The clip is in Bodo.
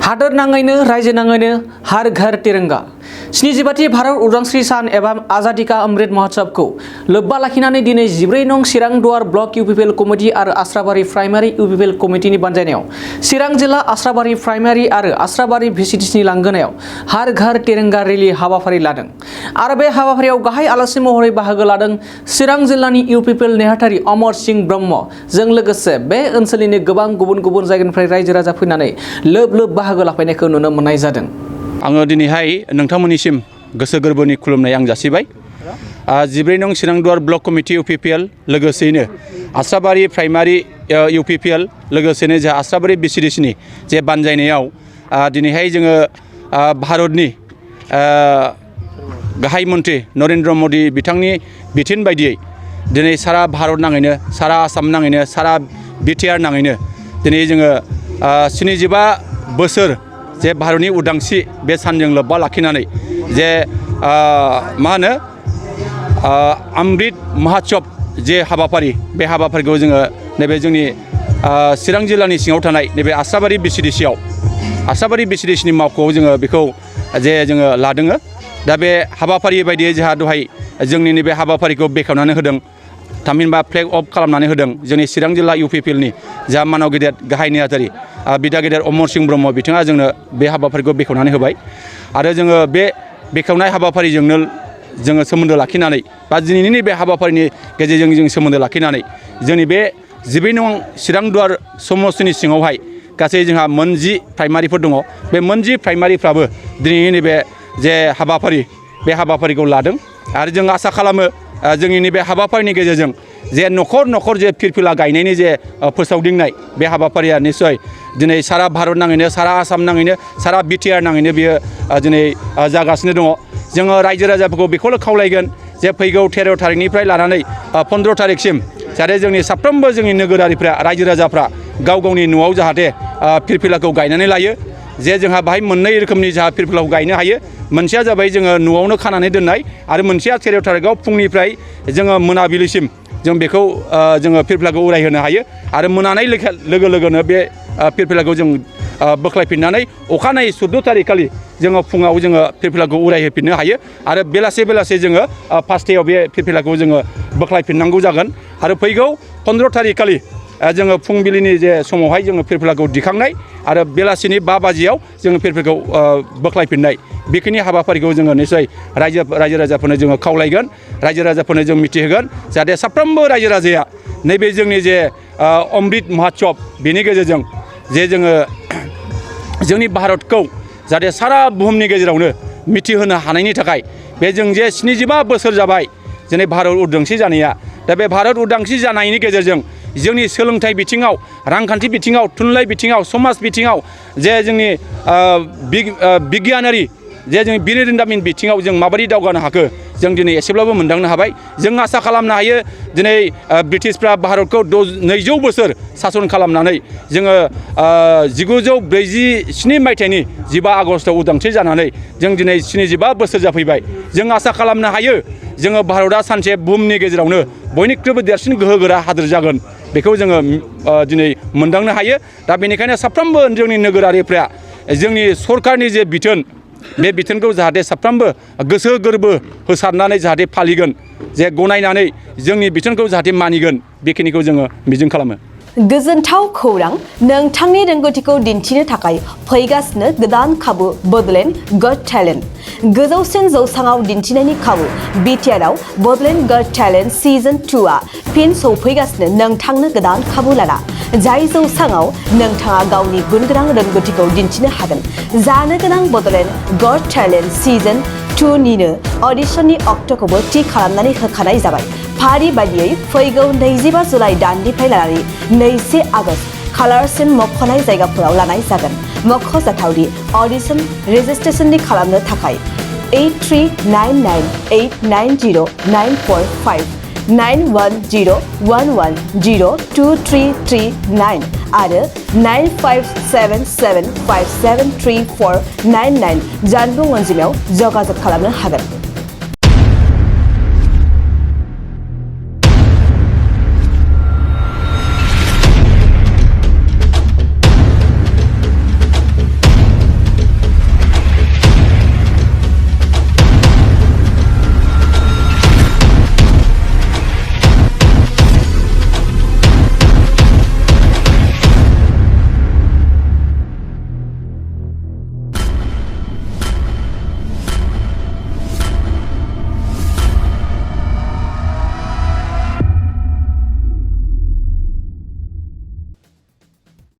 हादोर नाङैनो रायजो नाङैनो हार घर तिरंगा 75थि भारत उदांस्रि सान एबा आजादी का अमृत महोत्सवखौ लोब्बा लाखिनानै दिनै 14 नं चिरां दुवार ब्लक UPPL कमिटि आरो आस्राबारि प्राइमारि UPPL कमिटिनि बानजायनायाव चिरां जिल्ला आस्राबारि प्राइमारि आरो आस्राबारि VCTनि लांगोनायाव हार घर तिरंगा रेली हाबाफारि लादों आरो बे हाबाफारियाव गाहाय आलासि महरै बाहागो लादों चिरां जिल्लानि UPPL नेहाथारि अमर सिंह ब्रह्म जों लोगोसे बे ओनसोलनि गोबां गुबुन जायगानिफ्राय रायजो राजा फैनानै लोब बाहागो लाफैनायखौ नुनो मोननाय जादों। आङो दिनैहाय नोंथांमोननिसिम गोसो गोरबोनि खुलुमनाय आं जासिबाय। 14 नं चिरां दुवार ब्लक कमिटि UPPL लोगोसेयैनो आस्राबारि प्राइमारि UPPL लोगोसेनो जोंहा आस्राबारि VCTनि जे बानजायनायाव दिनैहाय जोङो भारतनि गाहाय मन्त्रि नरेन्द्र मोदी बिथांनि बिथोन बायदियै दिनै सारा भारत नाङैनो सारा आसाम नाङैनो सारा BTR नाङैनो दिनै जोङो 75 बोसोर जे भारतनि उदांस्रि बे सानजों लोब्बा लाखिनानै जे मा होनो अमृत महोत्सव जे हाबाफारि बे हाबाफारिखौ जोङो नैबे जोंनि चिरां जिल्लानि सिङाव थानाय नैबे आस्राबारि VCTआव आस्राबारि VCTनि मावख'आव जोङो बेखौ जे जोङो लादों। दा बे हाबाफारि बायदियै जोंहा दहाय जोंनि नैबे हाबाफारिखौ बेखेवनानै होदों थामहिनबा फ्लेग अफ खालामनानै होदों जोंनि चिरां जिल्ला UPPLनि जा मानाव गेदेर गाहाय नेहाथारि बिदा गेदेर अमर सिंह ब्रह्म बिथाङा जोंनो बे हाबाफारिखौ बेखेवनानै होबाय आरो जोङो बे बेखेवनाय हाबाफारिजोंनो जोङो सोमोन्दो लाखिनानै बा दिनैनि बे हाबाफारिनि गेजेरजों जों सोमोन्दो लाखिनानै जोंनि बे 14 नं चिरां दुवार समस्तिनि सिङावहाय गासै जोंहा 10 प्राइमारिफोर दङ। बे 10 प्राइमारिफ्राबो दिनैनि बे जे हाबाफारि बे हाबाफारिखौ लादों आरो जों आसा खालामो जोंनि नैबे हाबाफारिनि गेजेरजों जे न'खर जे फिरफिला गायनायनि जे फोसावदिंनाय बे हाबाफारिया निस्सय दिनै सारा भारत नाङैनो सारा आसाम नाङैनो सारा BTR नाङैनो बियो दिनै जागासिनो दङ। जोङो रायजो राजाफोरखौ बेखौल' खावलायगोन जे फैगौ 13 थारिखनिफ्राय लानानै 15 थारिखसिम जाहाथे जोंनि साफ्रोमबो जोंनि नोगोरारिफ्रा रायजो राजाफ्रा गावनि न'आव जाहाथे फिरफिलाखौ गायनानै लायो। जे जोंहा बाहाय मोननै रोखोमनि जोंहा फिरफिलाखौ गायनो हायो। मोनसेया जाबाय जोङो न'आवनो खानानै दोननाय आरो मोनसेया 13 थारिखआव फुंनिफ्राय जोङो मोनाबिलिसिम जों बेखौ जोङो फिरफिलाखौ उरायहोनो हायो आरो मोनानाय लोगो लोगोनो बे फिरफिलाखौ जों बोख्लायफिननानै अखानायै 14 थारिखखालि जोङो फुङाव जोङो फिरफिलाखौ उरायहोफिननो हायो आरो बेलासे जोङो 5थायाव बे फिरफिलाखौ जोङो बोख्लायफिननांगौ जागोन आरो फैगौ 15 थारिखखालि जोङो फुंबिलिनि जे समावहाय जोङो फिरफिलाखौ दिखांनाय आरो बेलासिनि 5 बाजियाव जोङो फिरफिलाखौ बोख्लायफिननाय बेखिनि हाबाफारिखौ जोङो निस्सय रायजो राजाफोरनो जोङो खावलायगोन रायजो राजाफोरनो जों मिथिहोगोन जाहाथे साफ्रोमबो रायजो राजाया नैबे जोंनि जे अमृत महोत्सव बेनि गेजेरजों जे जोङो जोंनि भारतखौ जाहाथे सारा बुहुमनि गेजेरावनो मिथिहोनो हानायनि थाखाय बे जों जे 75 बोसोर जाबाय जोंनि भारत उदांस्रि जानाया दा बे भारत उदांस्रि जानायनि गेजेरजों जोंनि सोलोंथाइ बिथिङाव रांखान्थि बिथिङाव थुनलाइ बिथिङाव समाज बिथिङाव जे जोंनि बिगियानारि जे जोंनि बिरोंदामिन बिथिङाव जों माबायदि दावगानो हाखो जों दिनै एसेब्लाबो मोनदांनो हाबाय। जों आसा खालामनो हायो दिनै ब्रिटिशफ्रा भारतखौ 200 बोसोर सासन खालामनानै जोङो 1947 मायथाइनि 15 आगस्टआव उदांस्रि जानानै जों दिनै 75 बोसोर जाफैबाय। जों आसा खालामनो हायो जोङो भारतआ सानसे बुहुमनि गेजेरावनो बयनिख्रुइबो देरसिन गोहोगोरा हादोर जागोन बेखौ जोङो दिनै मोनदांनो हायो। दा बेनिखायनो साफ्रोमबो जोंनि नोगोरारिफ्रा जोंनि सरकारनि जे बिथोन बे बिथोनखौ जाहाथे साफ्रोमबो गोसो गोरबो होसारनानै जाहाथे फालिगोन जे गनायनानै जोंनि बिथोनखौ जाहाथे मानिगोन बेखिनिखौ जोङो मिजिं खालामो। गोजोनथाव खौरां नोंथांनि रोंगौथिखौ दिन्थिनो थाखाय फैगासिनो गोदान खाबु बडलेण्ड गट टेलेन्ट गोजौसिन जौसाङाव दिन्थिनायनि खाबु BTRआव बडलेण्ड गट टेलेन्ट सिजन 2आ फिन सौफैगासिनो नोंथांनो गोदान खाबु लाना जाय जौसाङाव नोंथाङा गावनि गुनगोनां रोंगौथिखौ दिन्थिनो हागोन। जानो गोनां बडलेण्ड गट टेलेन्ट सिजन 2निनो अडिशननि अक्ट'खौबो थि खालामनानै होखानाय जाबाय। फारि बायदियै फैगौ 25 जुलाइ दाननिफ्राय लानानै 2 आगस्त खालारसिम मख'नाय जायगाफोराव लानाय जागोन। मख'जाथावदि अडिशन रेजिस्ट्रेशननि खालामनो थाखाय 8399890945 9101102339 आरो 9577573499 जानबुं अनजिमायाव जगाजग खालामनो हागोन।